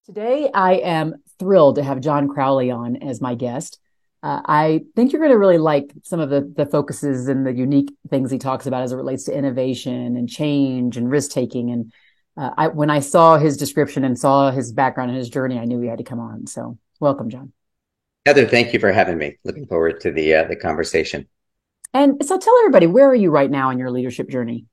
Today, I am thrilled to have John Crowley on as my guest. I think you're going to really like some of the focuses and the unique things he talks about as it relates to innovation and change and risk taking. And when I saw his description and saw his background and his journey, I knew he had to come on. So, welcome, John. Heather, thank you for having me. Looking forward to the conversation. And so, tell everybody, where are you right now in your leadership journey?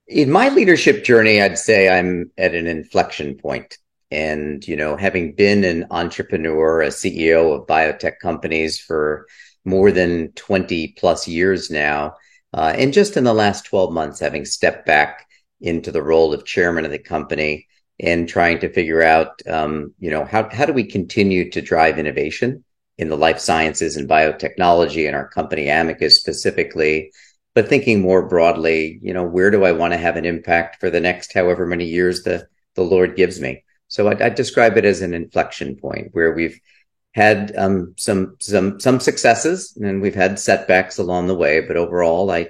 In my leadership journey, I'd say I'm at an inflection point. And, having been an entrepreneur, a CEO of biotech companies for more than 20 plus years now, and just in the last 12 months, having stepped back into the role of chairman of the company and trying to figure out, how do we continue to drive innovation in the life sciences and biotechnology and our company Amicus specifically, but thinking more broadly, where do I want to have an impact for the next however many years the Lord gives me? So I'd describe it as an inflection point where we've had some successes and we've had setbacks along the way, but overall, and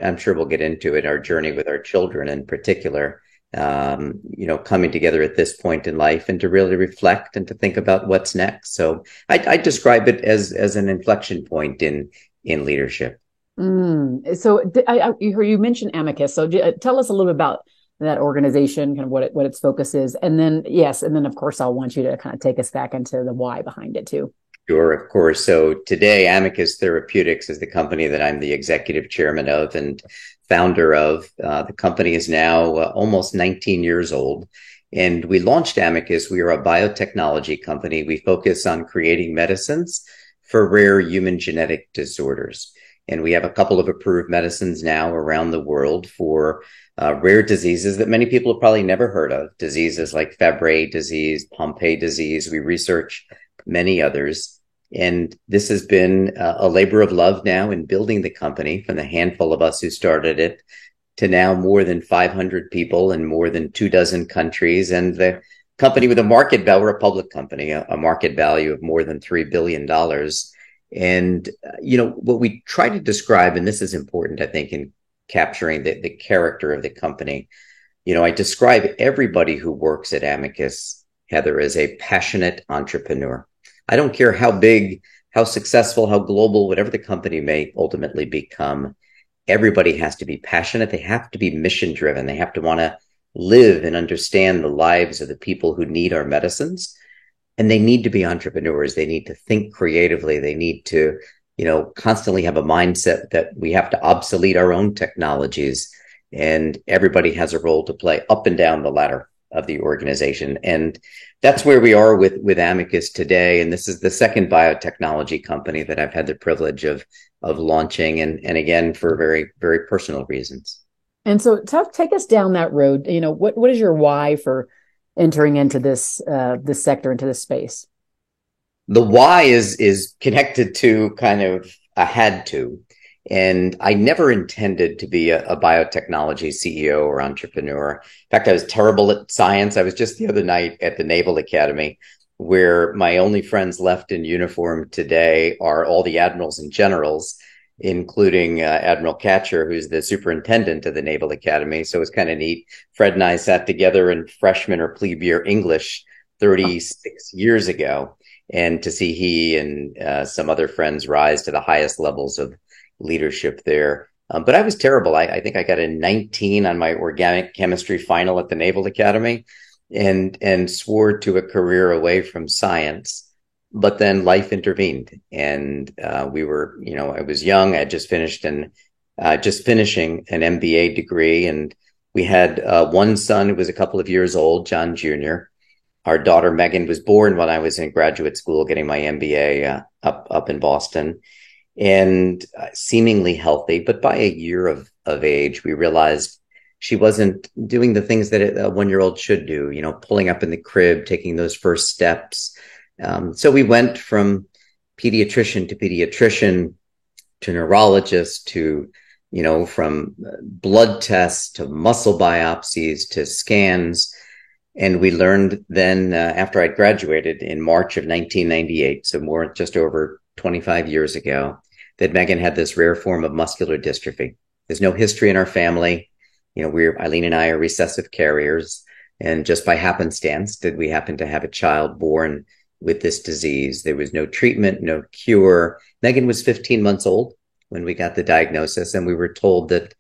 I'm sure we'll get into it, our journey with our children in particular, coming together at this point in life and to really reflect and to think about what's next. So I describe it as an inflection point in leadership. So you mentioned Amicus. So tell us a little bit about that organization, kind of what its focus is. And then, yes, and then of course, I'll want you to kind of take us back into the why behind it too. Sure, of course. So today, Amicus Therapeutics is the company that I'm the executive chairman of and founder of. The company is now almost 19 years old. And we launched Amicus. We are a biotechnology company. We focus on creating medicines for rare human genetic disorders. And we have a couple of approved medicines now around the world for rare diseases that many people have probably never heard of, diseases like Fabry disease, Pompe disease. We research many others. And this has been a labor of love now in building the company from the handful of us who started it to now more than 500 people in more than 24 countries. And the company with a market value, we're a public company, a market value of more than $3 billion. And, what we try to describe, and this is important, I think, in capturing the character of the company, I describe everybody who works at Amicus, Heather, as a passionate entrepreneur. I don't care how big, how successful, how global, whatever the company may ultimately become, everybody has to be passionate. They have to be mission driven. They have to want to live and understand the lives of the people who need our medicines. And they need to be entrepreneurs. They need to think creatively. They need to, constantly have a mindset that we have to obsolete our own technologies. And everybody has a role to play up and down the ladder of the organization. And that's where we are with Amicus today. And this is the second biotechnology company that I've had the privilege of launching. And again, for very, very personal reasons. And so take us down that road. What is your why for entering into this sector, into this space? The why is connected to kind of a had to. And I never intended to be a biotechnology CEO or entrepreneur. In fact, I was terrible at science. I was just the other night at the Naval Academy, where my only friends left in uniform today are all the admirals and generals, including Admiral Catcher, who's the superintendent of the Naval Academy. So it's kind of neat. Fred and I sat together in freshman or plebe year English 36 years ago. And to see he and some other friends rise to the highest levels of leadership there. But I was terrible. I think I got a 19 on my organic chemistry final at the Naval Academy and swore to a career away from science. But then life intervened and we were, I was young. I had just finishing an MBA degree. And we had one son who was a couple of years old, John Jr. Our daughter, Megan, was born when I was in graduate school getting my MBA up in Boston, and seemingly healthy. But by a year of age, we realized she wasn't doing the things that a 1-year-old should do, pulling up in the crib, taking those first steps. So we went from pediatrician to neurologist to, from blood tests to muscle biopsies to scans. And we learned then after I'd graduated in March of 1998, so just over 25 years ago, that Megan had this rare form of muscular dystrophy. There's no history in our family. Eileen and I are recessive carriers. And just by happenstance, did we happen to have a child born with this disease. There was no treatment, no cure. Megan was 15 months old when we got the diagnosis, and we were told that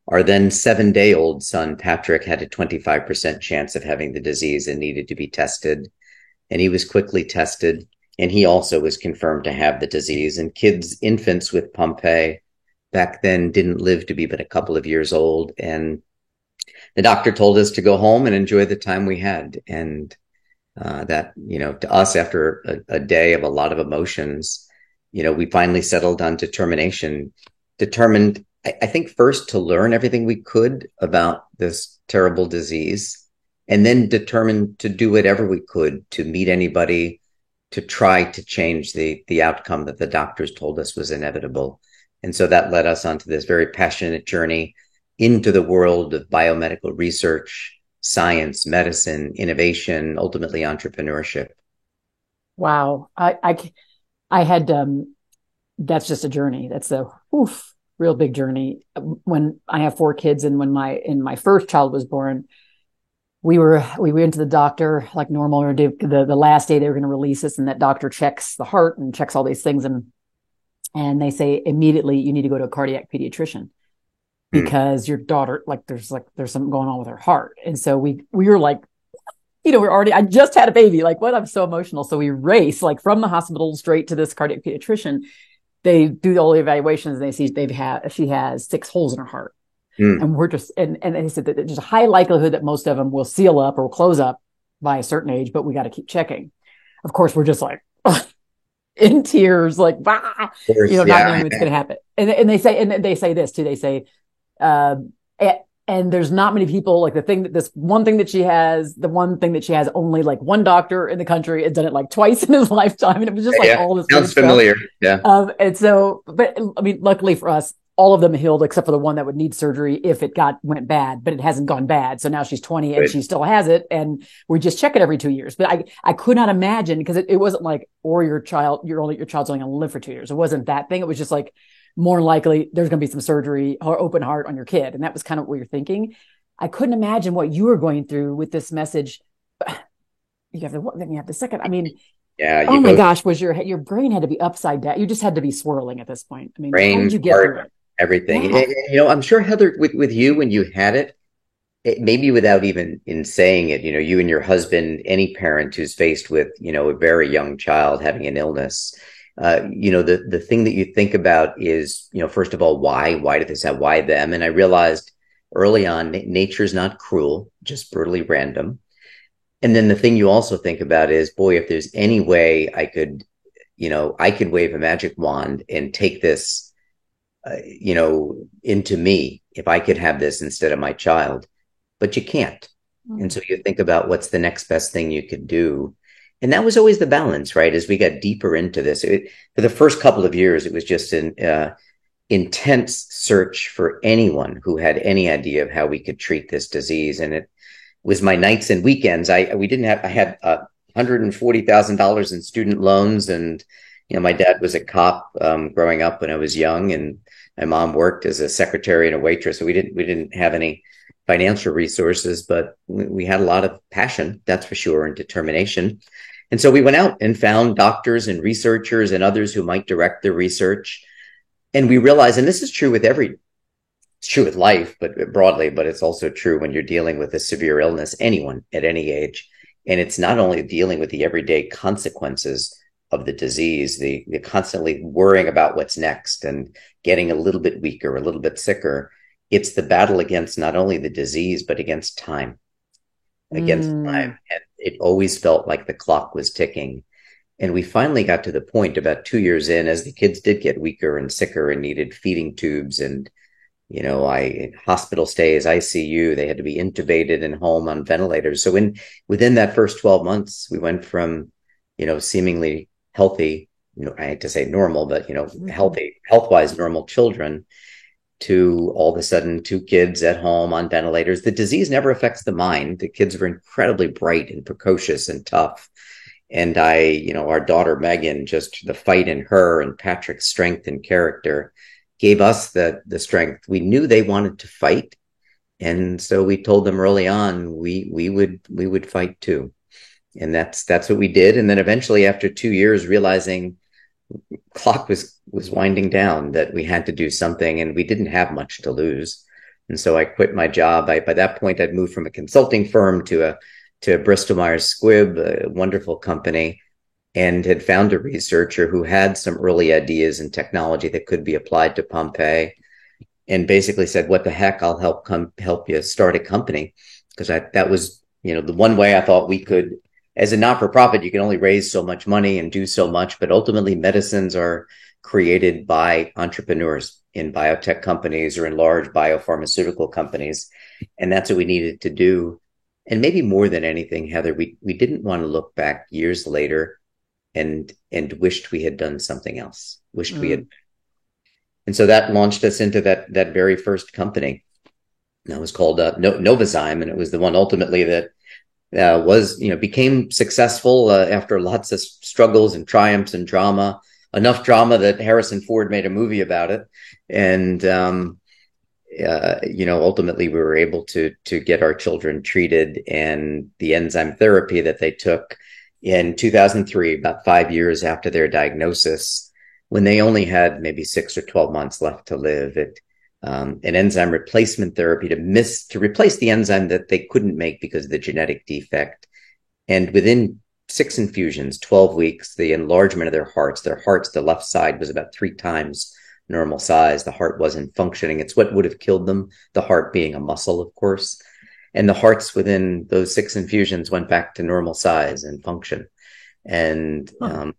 our then 7-day-old son, Patrick, had a 25% chance of having the disease and needed to be tested. And he was quickly tested, and he also was confirmed to have the disease. And infants with Pompe back then didn't live to be but a couple of years old. And the doctor told us to go home and enjoy the time we had. And that, to us, after a day of a lot of emotions, we finally settled on determination, determined, I think, first to learn everything we could about this terrible disease, and then determined to do whatever we could to meet anybody, to try to change the outcome that the doctors told us was inevitable. And so that led us onto this very passionate journey into the world of biomedical research, science, medicine, innovation, ultimately entrepreneurship. Wow. I had, that's just a journey. That's a real big journey. When I have 4 kids, and when my first child was born, we went to the doctor like normal, or the last day they were going to release us, and that doctor checks the heart and checks all these things. And they say immediately, you need to go to a cardiac pediatrician, because your daughter, there's something going on with her heart. And so we were like, I just had a baby. Like, what? I'm so emotional. So we race from the hospital straight to this cardiac pediatrician. They do all the evaluations, and they see she has 6 holes in her heart. And we're just, and they said that there's a high likelihood that most of them will seal up or will close up by a certain age, but we got to keep checking. Of course, we're just in tears, not knowing what's going to happen. And they say this too. They say, and there's not many people, the one thing that she has only one doctor in the country has done it twice in his lifetime. And it was just all this sounds familiar. Yeah. And so, but I mean, luckily for us, all of them healed except for the one that would need surgery if it went bad, but it hasn't gone bad. So now she's 20 and she still has it, and we just check it every 2 years. But I could not imagine, because it wasn't your child's only going to live for 2 years. It wasn't that thing. It was just more likely there's going to be some surgery or open heart on your kid. And that was kind of what you're thinking. I couldn't imagine what you were going through with this message. You have the second. I mean, yeah. Oh my gosh, was your brain had to be upside down. You just had to be swirling at this point. I mean, brain, how did you get through it? Everything. Yeah. I'm sure, Heather, with you, when you had it, maybe without even in saying it, you and your husband, any parent who's faced with, a very young child having an illness, the thing that you think about is, first of all, why did this happen? Why them? And I realized early on, nature's not cruel, just brutally random. And then the thing you also think about is, boy, if there's any way I could wave a magic wand and take this, into me, if I could have this instead of my child, but you can't. And so you think about what's the next best thing you could do. And that was always the balance, right? As we got deeper into this, for the first couple of years, it was just an intense search for anyone who had any idea of how we could treat this disease. And it was my nights and weekends. I had $140,000 in student loans, and my dad was a cop growing up when I was young, and my mom worked as a secretary and a waitress. So we didn't have any financial resources, but we had a lot of passion, that's for sure, and determination. And so we went out and found doctors and researchers and others who might direct the research. And we realized, and this is true it's true with life, but broadly, but it's also true when you're dealing with a severe illness, anyone at any age. And it's not only dealing with the everyday consequences of the disease, the constantly worrying about what's next and getting a little bit weaker, a little bit sicker. It's the battle against not only the disease, but against time. And it always felt like the clock was ticking. And we finally got to the point about 2 years in, as the kids did get weaker and sicker and needed feeding tubes and, hospital stays, ICU, they had to be intubated and home on ventilators. So within that first 12 months, we went from, seemingly healthy, I hate to say normal, but, healthy, health-wise normal children, to all of a sudden 2 kids at home on ventilators. The disease never affects the mind. The kids were incredibly bright and precocious and tough. And our daughter, Megan, just the fight in her and Patrick's strength and character gave us the strength. We knew they wanted to fight, And so we told them early on we would fight too. And that's what we did. And then eventually after 2 years, realizing clock was winding down, that we had to do something and we didn't have much to lose. And so I quit my job. By that point, I'd moved from a consulting firm to Bristol Myers Squibb, a wonderful company, and had found a researcher who had some early ideas and technology that could be applied to Pompeii, and basically said, "What the heck? I'll help you start a company," because that was the one way I thought we could. As a not for profit, you can only raise so much money and do so much, but ultimately, medicines are created by entrepreneurs in biotech companies or in large biopharmaceutical companies, and that's what we needed to do. And maybe more than anything, Heather, we didn't want to look back years later and wished we had done something else. Wished we had. Mm. And so that launched us into that very first company. That was called Novozyme, and it was the one ultimately that became successful after lots of struggles and triumphs and drama. Enough drama that Harrison Ford made a movie about it, and ultimately we were able to get our children treated, and the enzyme therapy that they took in 2003, about 5 years after their diagnosis, when they only had maybe 6 or 12 months left to live. An enzyme replacement therapy to replace the enzyme that they couldn't make because of the genetic defect. And within 6 infusions, 12 weeks, the enlargement of their hearts, the left side was about 3 times normal size. The heart wasn't functioning. It's what would have killed them, the heart being a muscle, of course. And the hearts within those 6 infusions went back to normal size and function. And, Huh.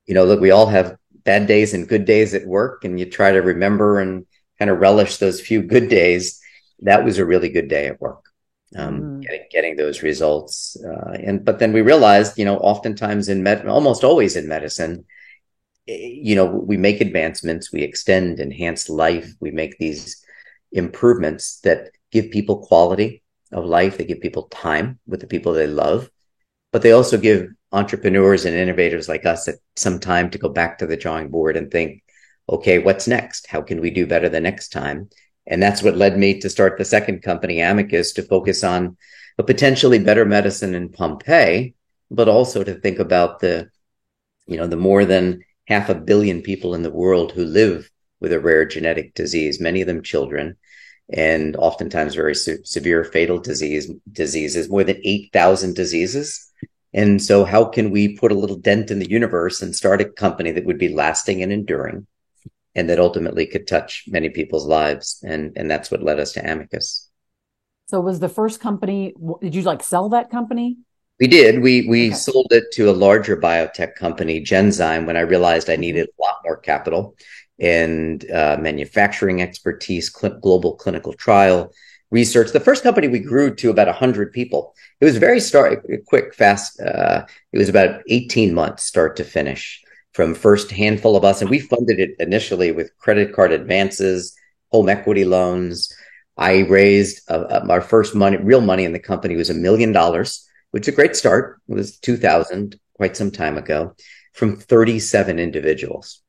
look, we all have bad days and good days at work, and you try to remember and kind of relish those few good days. That was a really good day at work, Mm. getting those results. But then we realized, oftentimes almost always in medicine, we make advancements, we enhance life, we make these improvements that give people quality of life, they give people time with the people they love, but they also give entrepreneurs and innovators like us some time to go back to the drawing board and think, okay, what's next? How can we do better the next time? And that's what led me to start the second company, Amicus, to focus on a potentially better medicine in Pompeii, but also to think about the more than 500 million people in the world who live with a rare genetic disease, many of them children, and oftentimes very severe fatal diseases, more than 8,000 diseases. And so how can we put a little dent in the universe and start a company that would be lasting and enduring, and that ultimately could touch many people's lives? And that's what led us to Amicus. So was the first company, did you like sell that company? We did. We Okay. sold it to a larger biotech company, Genzyme, when I realized I Mhm. needed a lot more capital and manufacturing expertise, global clinical trial research. The first company we grew to about 100 people. It was very quick, fast. It was about 18 months, start to finish, from first handful of us. And we funded it initially with credit card advances, home equity loans. I raised our first real money in the company was $1 million, which is a great start. It was 2000, quite some time ago, from 37 individuals.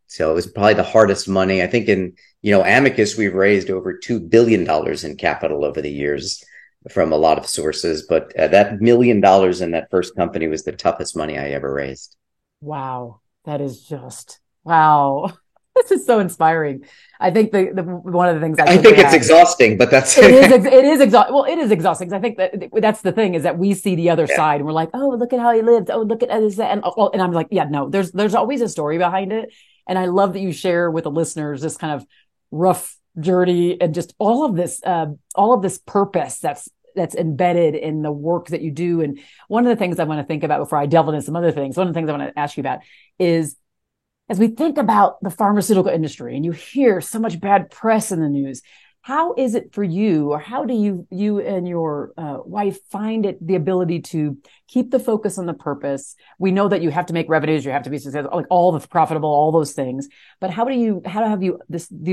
So it was probably the hardest money. I think in, Amicus, we've raised over $2 billion in capital over the years from a lot of sources. But that $1 million in that first company was the toughest money I ever raised. Wow. That is just, wow. This is so inspiring. I think the one of the things I I think think it's about exhausting, but that's it is exhausting. Well, it is exhausting 'cause I think that that's the thing is that we see the other yeah. side and we're like, oh, look at how he lived. Oh, look at this and and I'm like, yeah, no, there's always a story behind it. And I love that you share with the listeners this kind of rough journey and just all of this purpose that's embedded in the work that you do. And one of the things I want to think about before I delve into some other things, one of the things I want to ask you about is as we think about the pharmaceutical industry and you hear so much bad press in the news, how is it for you, or how do you and your wife find it the ability to keep the focus on the purpose? We know that you have to make revenues, you have to be successful, like all the profitable, all those things. But how have you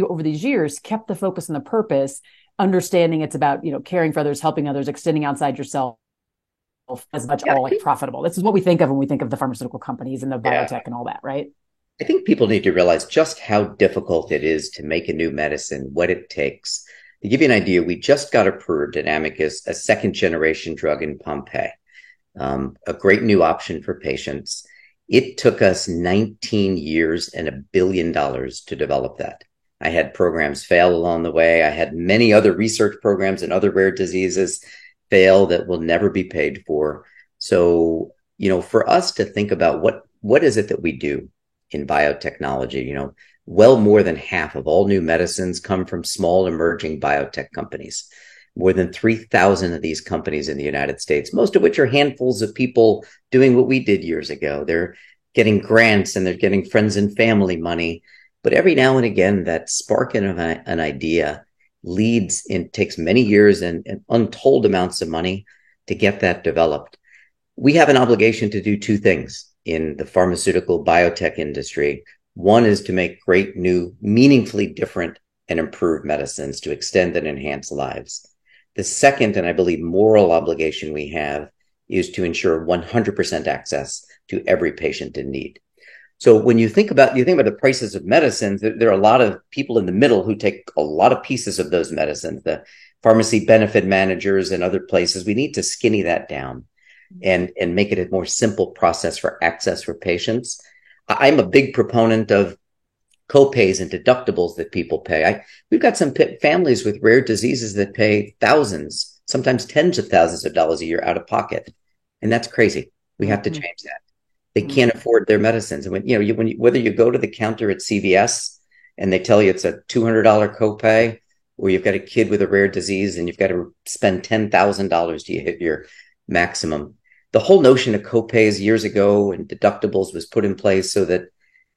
over these years kept the focus on the purpose, understanding it's about caring for others, helping others, extending outside yourself as much Yeah, all like profitable. This is what we think of when we think of the pharmaceutical companies and the yeah. biotech and all that, right? I think people need to realize just how difficult it is to make a new medicine, what it takes. To give you an idea, we just got approved at Amicus a second generation drug in Pompe, a great new option for patients. It took us 19 years and $1 billion to develop that. I had programs fail along the way. I had many other research programs and other rare diseases fail that will never be paid for. So, for us to think about what is it that we do in biotechnology, well more than half of all new medicines come from small emerging biotech companies. More than 3,000 of these companies in the United States, most of which are handfuls of people doing what we did years ago. They're getting grants and they're getting friends and family money. But every now and again, that spark of an idea takes many years and untold amounts of money to get that developed. We have an obligation to do two things in the pharmaceutical biotech industry. One is to make great new, meaningfully different and improved medicines to extend and enhance lives. The second, and I believe moral obligation we have, is to ensure 100% access to every patient in need. So when you think about the prices of medicines, there are a lot of people in the middle who take a lot of pieces of those medicines, the pharmacy benefit managers and other places. We need to skinny that down and make it a more simple process for access for patients. I'm a big proponent of co-pays and deductibles that people pay. We've got some families with rare diseases that pay thousands, sometimes tens of thousands of dollars a year out of pocket. And that's crazy. We have to change that. They can't afford their medicines. And whether you go to the counter at CVS and they tell you it's a $200 copay, or you've got a kid with a rare disease and you've got to spend $10,000 to hit your maximum. The whole notion of copays years ago and deductibles was put in place so that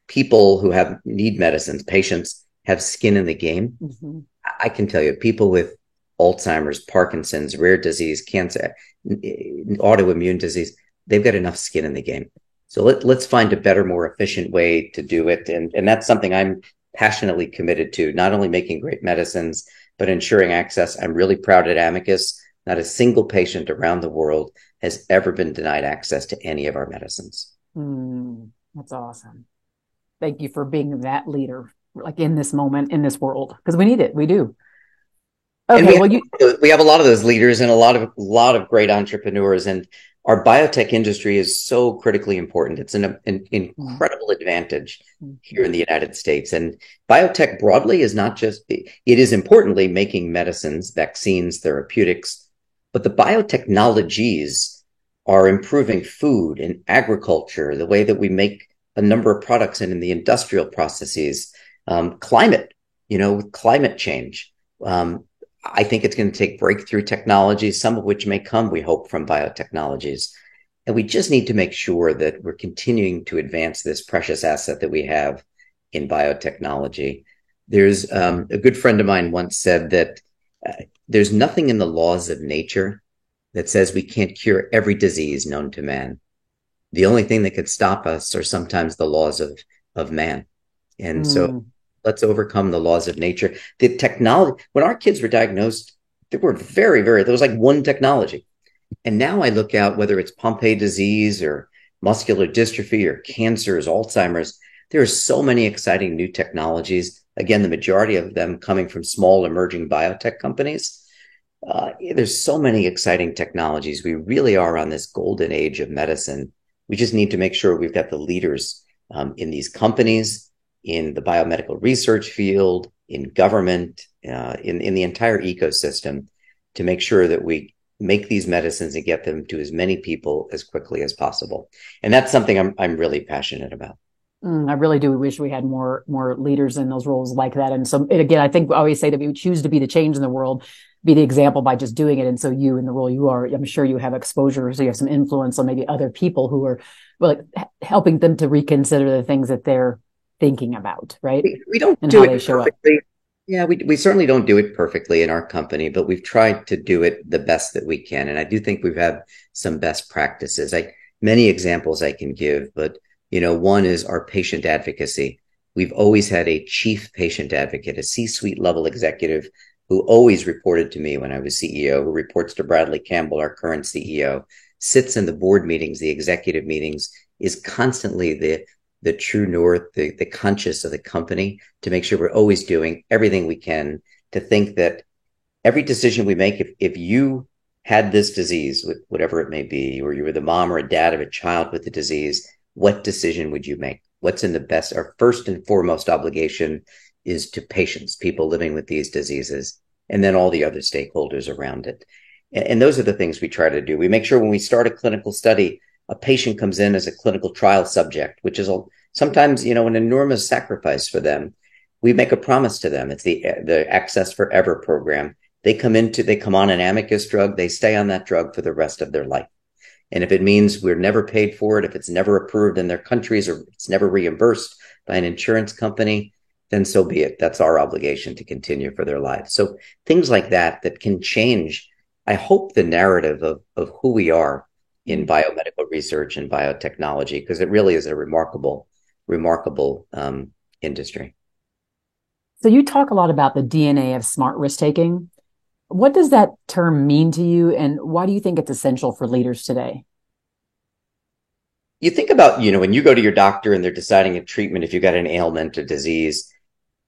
people who need medicines, patients, have skin in the game. Mm-hmm. I can tell you, people with Alzheimer's, Parkinson's, rare disease, cancer, autoimmune disease, they've got enough skin in the game. So let's find a better, more efficient way to do it. And that's something I'm passionately committed to, not only making great medicines, but ensuring access. I'm really proud at Amicus. Not a single patient around the world has ever been denied access to any of our medicines. That's awesome. Thank you for being that leader, like in this moment, in this world, because we need it. We do. Okay. We have a lot of those leaders and a lot of great entrepreneurs, and our biotech industry is so critically important. It's an incredible advantage here in the United States. And biotech broadly is not just, it is importantly making medicines, vaccines, therapeutics, but the biotechnologies are improving food and agriculture, the way that we make a number of products and in the industrial processes, climate change. I think it's going to take breakthrough technologies, some of which may come, we hope, from biotechnologies. And we just need to make sure that we're continuing to advance this precious asset that we have in biotechnology. There's a good friend of mine once said that there's nothing in the laws of nature that says we can't cure every disease known to man. The only thing that could stop us are sometimes the laws of man. And so let's overcome the laws of nature. The technology, when our kids were diagnosed, there was like one technology. And now I look out, whether it's Pompe disease or muscular dystrophy or cancers, Alzheimer's, there are so many exciting new technologies. Again, the majority of them coming from small emerging biotech companies. There's so many exciting technologies. We really are on this golden age of medicine. We just need to make sure we've got the leaders in these companies, in the biomedical research field, in government, in the entire ecosystem, to make sure that we make these medicines and get them to as many people as quickly as possible. And that's something I'm really passionate about. I really do wish we had more leaders in those roles like that. And so, again, I think I always say that we would choose to be the change in the world, be the example by just doing it. And so you, in the role you are, I'm sure you have exposure, so you have some influence on maybe other people who are helping them to reconsider the things that they're thinking about, right? We don't do it perfectly. Yeah, we certainly don't do it perfectly in our company, but we've tried to do it the best that we can. And I do think we've had some best practices. Many examples I can give, but one is our patient advocacy. We've always had a chief patient advocate, a C-suite level executive who always reported to me when I was CEO, who reports to Bradley Campbell, our current CEO, sits in the board meetings, the executive meetings, is constantly the true north, the conscious of the company, to make sure we're always doing everything we can to think that every decision we make, if you had this disease, whatever it may be, or you were the mom or a dad of a child with the disease, what decision would you make? What's in the best? Our first and foremost obligation is to patients, people living with these diseases, and then all the other stakeholders around it. And those are the things we try to do. We make sure when we start a clinical study, a patient comes in as a clinical trial subject, which is sometimes, an enormous sacrifice for them. We make a promise to them. It's the Access Forever program. They come on an Amicus drug, they stay on that drug for the rest of their life. And if it means we're never paid for it, if it's never approved in their countries or it's never reimbursed by an insurance company, then so be it. That's our obligation to continue for their lives. So things like that can change, I hope, the narrative of who we are in biomedical research and biotechnology, because it really is a remarkable industry. So you talk a lot about the DNA of smart risk taking. What does that term mean to you, and why do you think it's essential for leaders today? You think about, when you go to your doctor and they're deciding a treatment, if you got an ailment, a disease,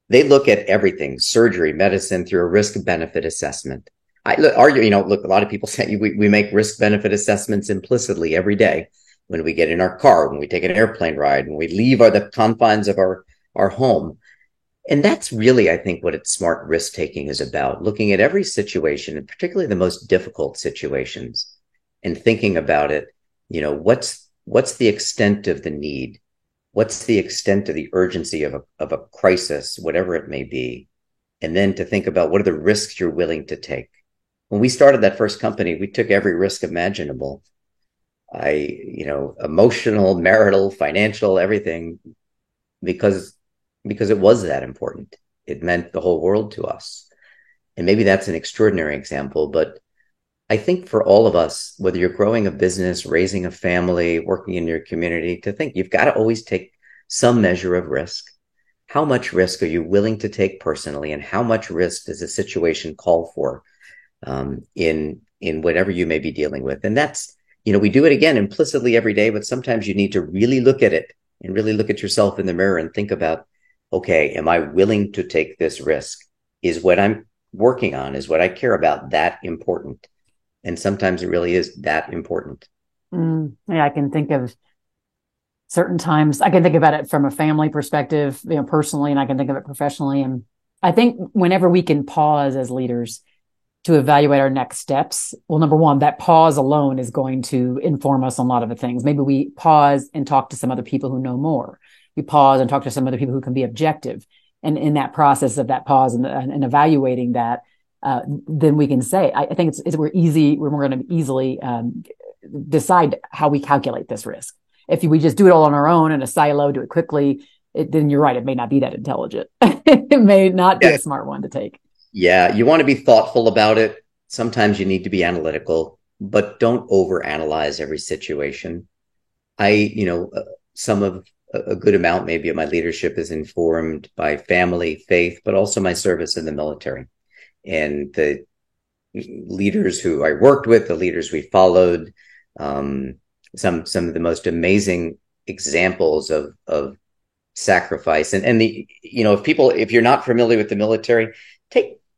they look at everything, surgery, medicine, through a risk benefit assessment. A lot of people say we make risk benefit assessments implicitly every day when we get in our car, when we take an airplane ride, when we leave the confines of our home. And that's really, I think, what smart risk taking is about, looking at every situation, and particularly the most difficult situations, and thinking about it, what's the extent of the need? What's the extent of the urgency of a crisis, whatever it may be? And then to think about what are the risks you're willing to take. When we started that first company, we took every risk imaginable. Emotional, marital, financial, everything, because it was that important. It meant the whole world to us. And maybe that's an extraordinary example, but I think for all of us, whether you're growing a business, raising a family, working in your community, to think you've got to always take some measure of risk. How much risk are you willing to take personally, and how much risk does a situation call for in whatever you may be dealing with? And that's, we do it again implicitly every day, but sometimes you need to really look at it and really look at yourself in the mirror and think about, okay, am I willing to take this risk? Is what I'm working on, is what I care about, that important? And sometimes it really is that important. Yeah, I can think of certain times. I can think about it from a family perspective, personally, and I can think of it professionally. And I think whenever we can pause as leaders to evaluate our next steps, well, number one, that pause alone is going to inform us on a lot of the things. Maybe we pause and talk to some other people who know more. We pause and talk to some other people who can be objective. And in that process of that pause and evaluating that, then we can say, I think we're going to easily decide how we calculate this risk. If we just do it all on our own in a silo, do it quickly, then you're right, it may not be that intelligent. It may not be a smart one to take. Yeah, you want to be thoughtful about it. Sometimes you need to be analytical, but don't overanalyze every situation. Some of a good amount maybe of my leadership is informed by family, faith, but also my service in the military. And the leaders who I worked with, the leaders we followed, some of the most amazing examples of sacrifice. And if you're not familiar with the military,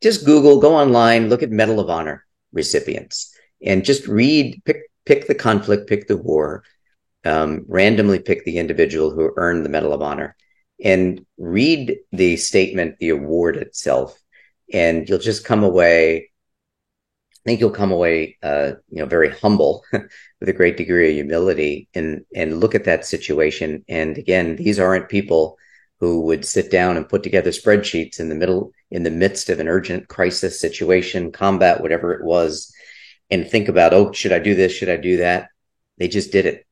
just Google, go online, look at Medal of Honor recipients, and just read, pick the conflict, pick the war, randomly pick the individual who earned the Medal of Honor, and read the statement, the award itself. And you'll just come away, very humble with a great degree of humility, and look at that situation. And again, these aren't people who would sit down and put together spreadsheets in the midst of an urgent crisis situation, combat, whatever it was, and think about, oh, should I do this? Should I do that? They just did it.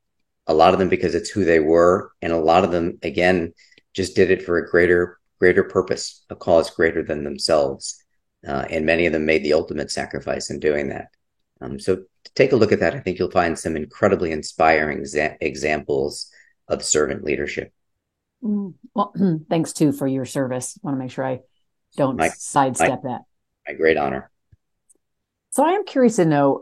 A lot of them because it's who they were. And a lot of them, again, just did it for a greater purpose, a cause greater than themselves. And many of them made the ultimate sacrifice in doing that. So take a look at that. I think you'll find some incredibly inspiring examples of servant leadership. Well, thanks too for your service. I want to make sure I don't sidestep that. My great honor. So I am curious to know,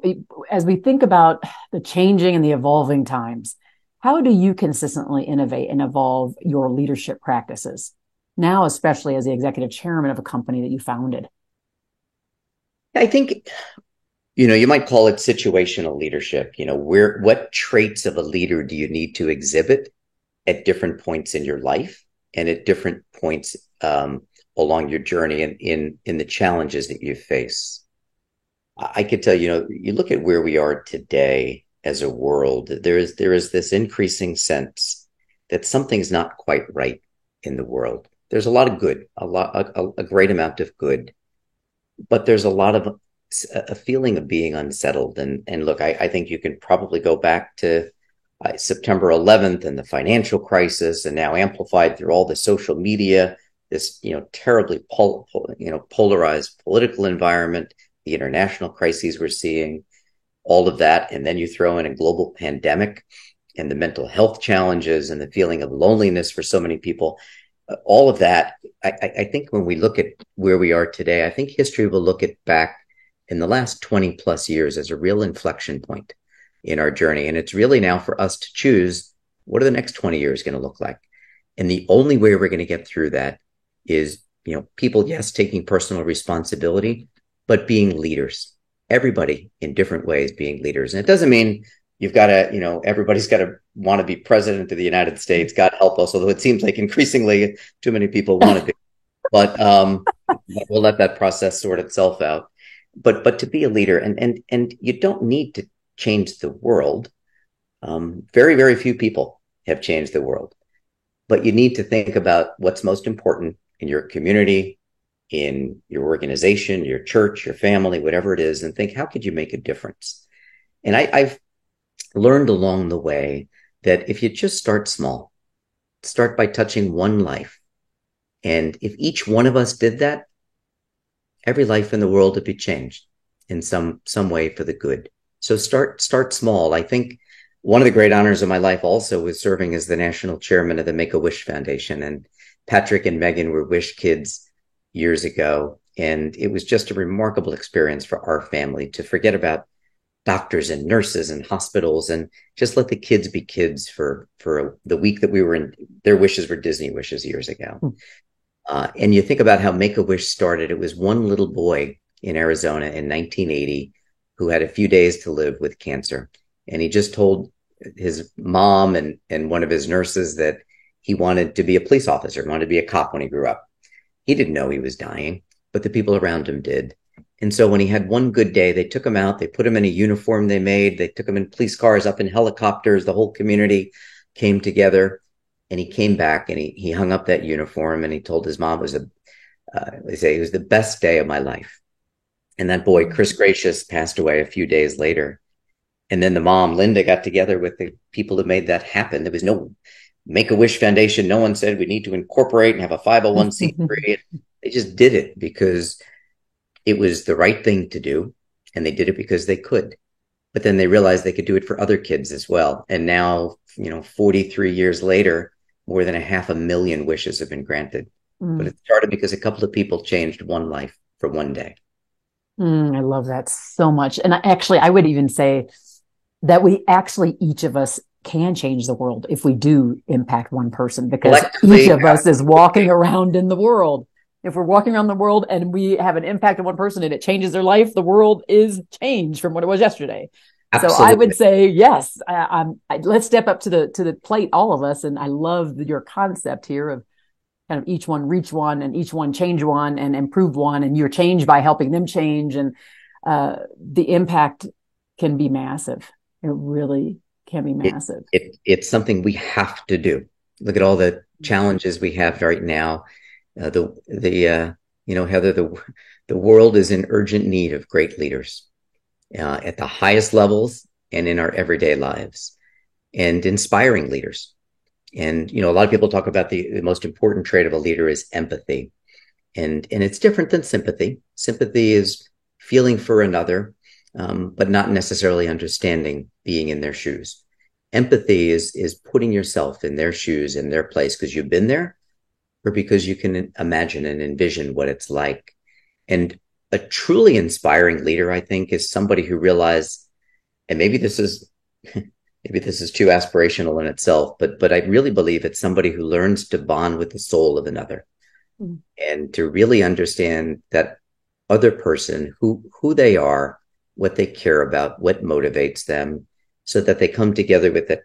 as we think about the changing and the evolving times, how do you consistently innovate and evolve your leadership practices? Now, especially as the executive chairman of a company that you founded. I think, you might call it situational leadership. What traits of a leader do you need to exhibit at different points in your life and at different points along your journey and in the challenges that you face? I could tell you look at where we are today as a world. There is this increasing sense that something's not quite right in the world. There's a lot of good, a great amount of good, but there's a lot of a feeling of being unsettled. And look, I think you can probably go back to September 11th and the financial crisis, and now amplified through all the social media, this terribly polarized political environment, the international crises we're seeing, all of that, and then you throw in a global pandemic and the mental health challenges and the feeling of loneliness for so many people. All of that, I think when we look at where we are today, I think history will look at back in the last 20 plus years as a real inflection point in our journey. And it's really now for us to choose, what are the next 20 years going to look like? And the only way we're going to get through that is, people, yes, taking personal responsibility, but being leaders, everybody in different ways being leaders. And it doesn't mean you've got to, everybody's got to want to be president of the United States. God help us, although it seems like increasingly too many people want to be. But we'll let that process sort itself out. But to be a leader, and you don't need to change the world. Very, very few people have changed the world. But you need to think about what's most important in your community, in your organization, your church, your family, whatever it is, and think, how could you make a difference? And I've learned along the way that if you just start small, start by touching one life. And if each one of us did that, every life in the world would be changed in some way for the good. So start small. I think one of the great honors of my life also was serving as the national chairman of the Make-A-Wish Foundation. And Patrick and Megan were Wish kids years ago. And it was just a remarkable experience for our family to forget about doctors and nurses and hospitals and just let the kids be kids for the week that we were in. Their wishes were Disney wishes years ago. And you think about how Make-A-Wish started. It was one little boy in Arizona in 1980 who had a few days to live with cancer. And he just told his mom and one of his nurses that he wanted to be a police officer, wanted to be a cop when he grew up. He didn't know he was dying, but the people around him did. And so when he had one good day, they took him out, they put him in a uniform they made, they took him in police cars, up in helicopters, the whole community came together, and he came back and he hung up that uniform and he told his mom it was the best day of my life. And that boy, Chris Gracious, passed away a few days later. And then the mom, Linda, got together with the people who made that happen. There was no Make-A-Wish Foundation. No one said we need to incorporate and have a 501c3. They just did it because it was the right thing to do. And they did it because they could. But then they realized they could do it for other kids as well. And now, 43 years later, more than 500,000 wishes have been granted. But it started because a couple of people changed one life for one day. I love that so much. And I would even say that we actually, each of us can change the world if we do impact one person, because each of us is walking around in the world. If we're walking around the world and we have an impact on one person and it changes their life, the world is changed from what it was yesterday. Absolutely. So I would say, yes, let's step up to the plate, all of us. And I love your concept here of kind of each one reach one and each one change one and improve one, and you're changed by helping them change. And the impact can be massive. It really can be massive. It's something we have to do. Look at all the challenges we have right now. Heather, the world is in urgent need of great leaders at the highest levels and in our everyday lives, and inspiring leaders. And, a lot of people talk about the most important trait of a leader is empathy. And it's different than sympathy. Sympathy is feeling for another, but not necessarily understanding, being in their shoes. Empathy is putting yourself in their shoes, in their place, because you've been there, or because you can imagine and envision what it's like. And a truly inspiring leader, I think, is somebody who realizes, and maybe this is too aspirational in itself, but I really believe it's somebody who learns to bond with the soul of another, and to really understand that other person, who they are, what they care about, what motivates them, so that they come together with a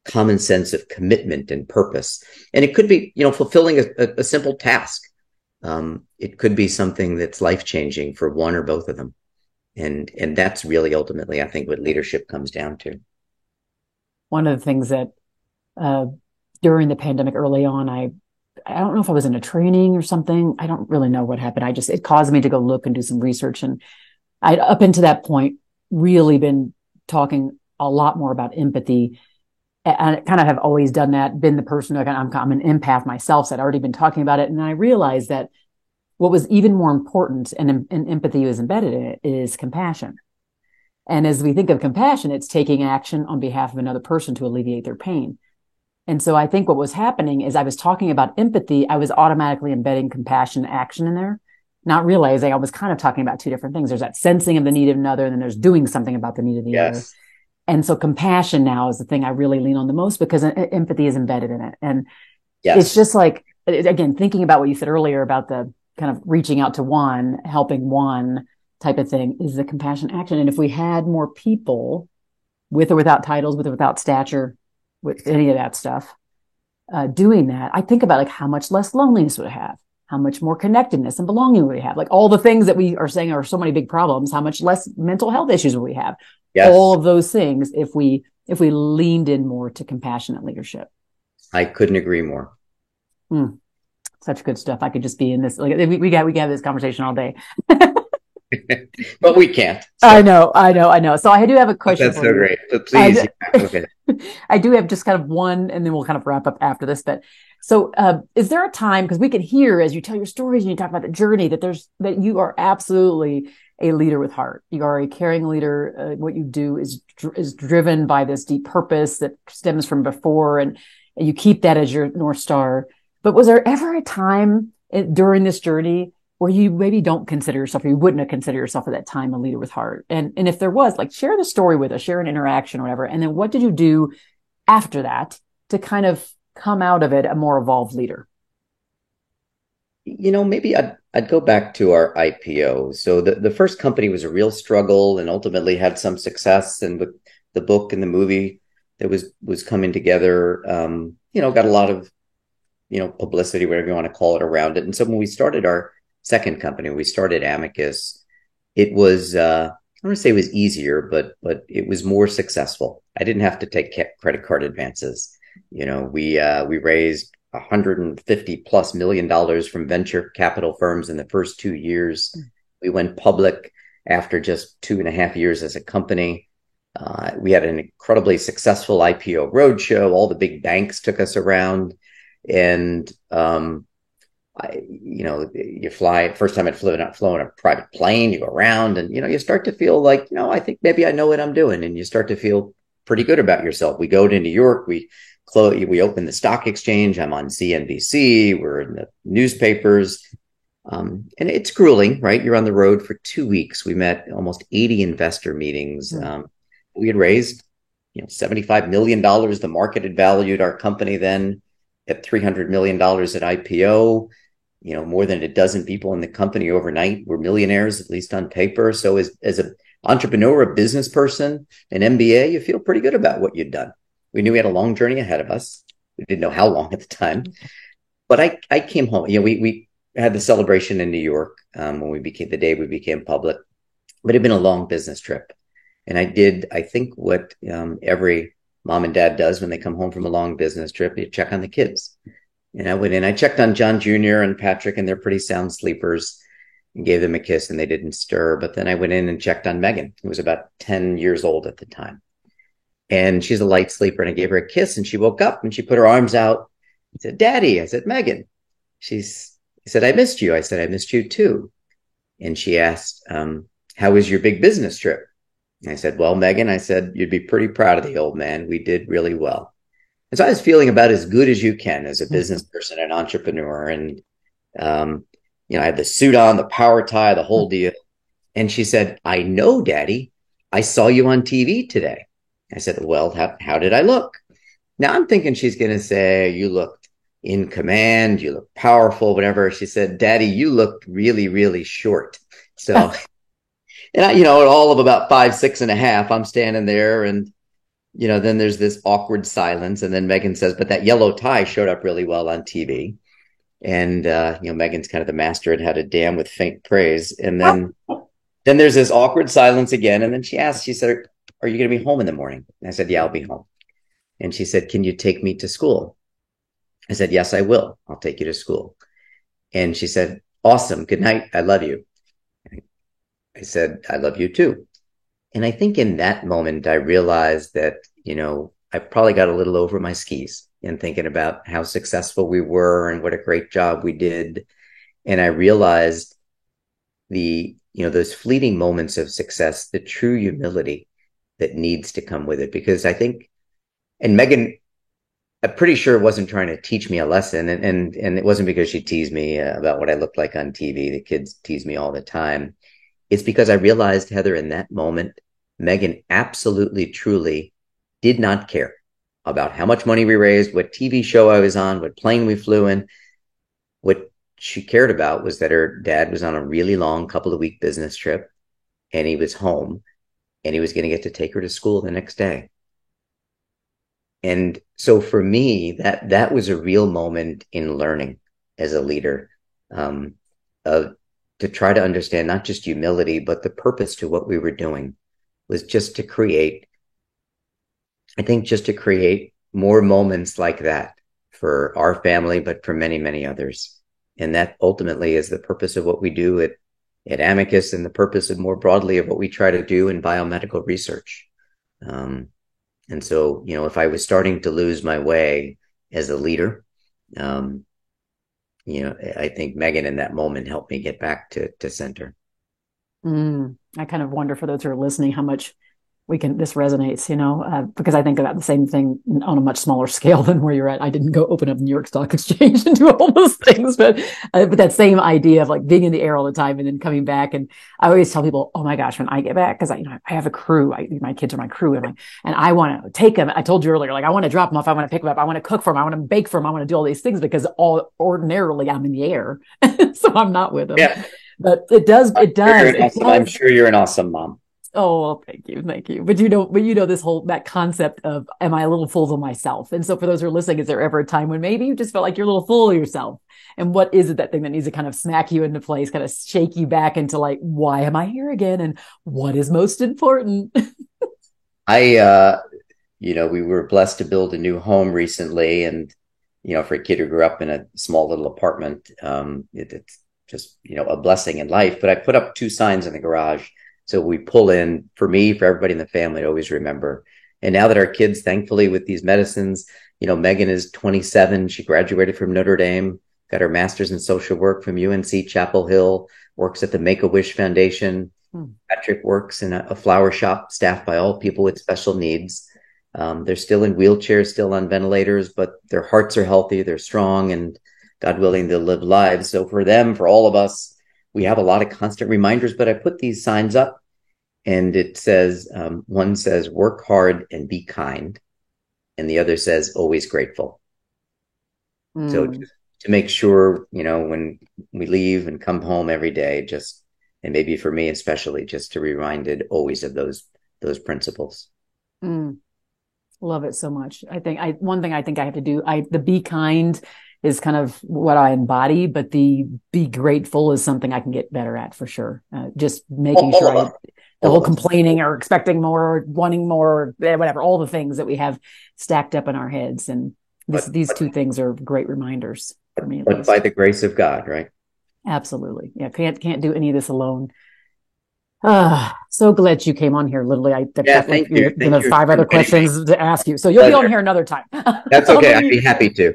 common sense of commitment and purpose. And it could be, fulfilling a simple task. It could be something that's life changing for one or both of them. And that's really ultimately, I think, what leadership comes down to. One of the things that uh, during the pandemic early on, I don't know if I was in a training or something. I don't really know what happened. It caused me to go look and do some research. And I'd up until that point really been talking a lot more about empathy. And I kind of have always done that, been the person who I'm an empath myself, so I'd already been talking about it. And I realized that what was even more important and empathy is embedded in it is compassion. And as we think of compassion, it's taking action on behalf of another person to alleviate their pain. And so I think what was happening is I was talking about empathy. I was automatically embedding compassion action in there, not realizing I was kind of talking about two different things. There's that sensing of the need of another, and then there's doing something about the need of the other. Yes. And so compassion now is the thing I really lean on the most because empathy is embedded in it. And it's Yes. just like, again, thinking about what you said earlier about the kind of reaching out to one, helping one type of thing is the compassion action. And if we had more people with or without titles, with or without stature, with any of that stuff, doing that, I think about like how much less loneliness would have, how much more connectedness and belonging would we have, like all the things that we are saying are so many big problems, how much less mental health issues would we have, all Yes. of those things if we leaned in more to compassionate leadership. I couldn't agree more. Such good stuff. I could just be in this, like we can have this conversation all day. But we can't. I So know. So I do have a question that's for so you. great. But please, okay. I do have just kind of one, and then we'll kind of wrap up after this. But so, is there a time, because we can hear as you tell your stories and you talk about the journey, that you are absolutely a leader with heart. You are a caring leader. What you do is driven by this deep purpose that stems from before, and you keep that as your North Star. But was there ever a time during this journey where you maybe don't consider yourself, or you wouldn't have considered yourself at that time, a leader with heart? And if there was, like, share the story with us, share an interaction or whatever. And then what did you do after that to kind of come out of it a more evolved leader? Maybe I'd go back to our IPO. So the first company was a real struggle and ultimately had some success. And with the book and the movie that was coming together, got a lot of, publicity, whatever you want to call it, around it. And so when we started our second company, we started Amicus, it was, I don't want to say it was easier, but it was more successful. I didn't have to take credit card advances. We raised $150+ million from venture capital firms in the first 2 years. We went public after just 2.5 years as a company. We had an incredibly successful IPO roadshow. All the big banks took us around, and you fly. First time I'd flown a private plane. You go around, and you start to feel like, I think maybe I know what I'm doing, and you start to feel pretty good about yourself. We go to New York. We open the stock exchange. I'm on CNBC. We're in the newspapers. And it's grueling, right? You're on the road for 2 weeks. We met almost 80 investor meetings. We had raised, $75 million. The market had valued our company then at $300 million at IPO. More than a dozen people in the company overnight were millionaires, at least on paper. So as an entrepreneur, a business person, an MBA, you feel pretty good about what you'd done. We knew we had a long journey ahead of us. We didn't know how long at the time, but I came home. We had the celebration in New York when the day we became public, but it had been a long business trip. And I think what every mom and dad does when they come home from a long business trip, you check on the kids. And I went in, I checked on John Jr. and Patrick, and they're pretty sound sleepers, and gave them a kiss, and they didn't stir. But then I went in and checked on Megan, who was about 10 years old at the time. And she's a light sleeper, and I gave her a kiss, and she woke up and she put her arms out and said, "Daddy." I said, "Megan." She said, "I missed you." I said, "I missed you too." And she asked, "How was your big business trip?" And I said, "Well, Megan," I said, "you'd be pretty proud of the old man. We did really well." And so I was feeling about as good as you can as a business person, an entrepreneur. And, I had the suit on, the power tie, the whole deal. And she said, "I know, Daddy. I saw you on TV today." I said, "Well, how did I look?" Now I'm thinking she's going to say, "You looked in command, you look powerful," whatever. She said, "Daddy, you looked really, really short." So, and I, all of about 5, 6 and a half, I'm standing there, and then there's this awkward silence, and then Megan says, "But that yellow tie showed up really well on TV." And Megan's kind of the master at how to damn with faint praise. And then there's this awkward silence again, and then she said, "Are you going to be home in the morning?" And I said, "Yeah, I'll be home." And she said, "Can you take me to school?" I said, "Yes, I will. I'll take you to school." And she said, "Awesome. Good night. I love you." I said, "I love you too." And I think in that moment, I realized that, I probably got a little over my skis in thinking about how successful we were and what a great job we did. And I realized those fleeting moments of success, the true humility that needs to come with it. Because I think, and Megan, I'm pretty sure it wasn't trying to teach me a lesson. And it wasn't because she teased me about what I looked like on TV. The kids tease me all the time. It's because I realized, Heather, in that moment, Megan absolutely, truly did not care about how much money we raised, what TV show I was on, what plane we flew in. What she cared about was that her dad was on a really long couple of week business trip, and he was home, and he was going to get to take her to school the next day. And so for me, that was a real moment in learning as a leader, to try to understand not just humility, but the purpose to what we were doing was just to create more moments like that for our family, but for many, many others. And that ultimately is the purpose of what we do at Amicus, and the purpose of more broadly of what we try to do in biomedical research. And so, if I was starting to lose my way as a leader, I think Megan in that moment helped me get back to center. I kind of wonder, for those who are listening, how much this resonates, because I think about the same thing on a much smaller scale than where you're at. I didn't go open up New York Stock Exchange and do all those things, but that same idea of like being in the air all the time and then coming back. And I always tell people, oh my gosh, when I get back, because I have a crew, my kids are my crew, and I want to take them. I told you earlier, like I want to drop them off, I want to pick them up, I want to cook for them, I want to bake for them, I want to do all these things, because ordinarily I'm in the air, so I'm not with them. Yeah. But it does. I'm sure you're an awesome mom. Oh, well, thank you. But this that concept of, am I a little full of myself? And so for those who are listening, is there ever a time when maybe you just felt like you're a little full of yourself? And what is it, that thing that needs to kind of smack you into place, kind of shake you back into like, why am I here again? And what is most important? We were blessed to build a new home recently. And, for a kid who grew up in a small little apartment, it's just, a blessing in life. But I put up 2 signs in the garage. So we pull in, for me, for everybody in the family to always remember. And now that our kids, thankfully, with these medicines, Megan is 27. She graduated from Notre Dame, got her master's in social work from UNC Chapel Hill, works at the Make-A-Wish Foundation. Patrick works in a flower shop staffed by all people with special needs. They're still in wheelchairs, still on ventilators, but their hearts are healthy, they're strong, and God willing, they'll live lives. So for them, for all of us, we have a lot of constant reminders, but I put these signs up, and it says, one says, work hard and be kind. And the other says, always grateful. So just to make sure, when we leave and come home every day, and maybe for me, especially, just to be reminded always of those principles. Love it so much. I think one thing I think I have to do, the be kind is kind of what I embody, but the be grateful is something I can get better at, for sure. Just making sure the whole complaining or expecting more, or wanting more, or whatever, all the things that we have stacked up in our heads. And these 2 things are great reminders for me. But by the grace of God, right? Absolutely. Yeah. Can't do any of this alone. So glad you came on here. Literally, thank you. Thank you. 5 other questions to ask you, so you'll be on here another time. That's okay. I'd be happy to.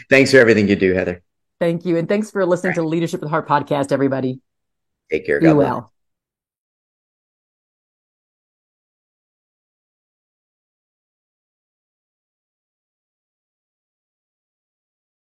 Thanks for everything you do, Heather. Thank you, and thanks for listening to Leadership with Heart podcast, everybody. Take care. Be well.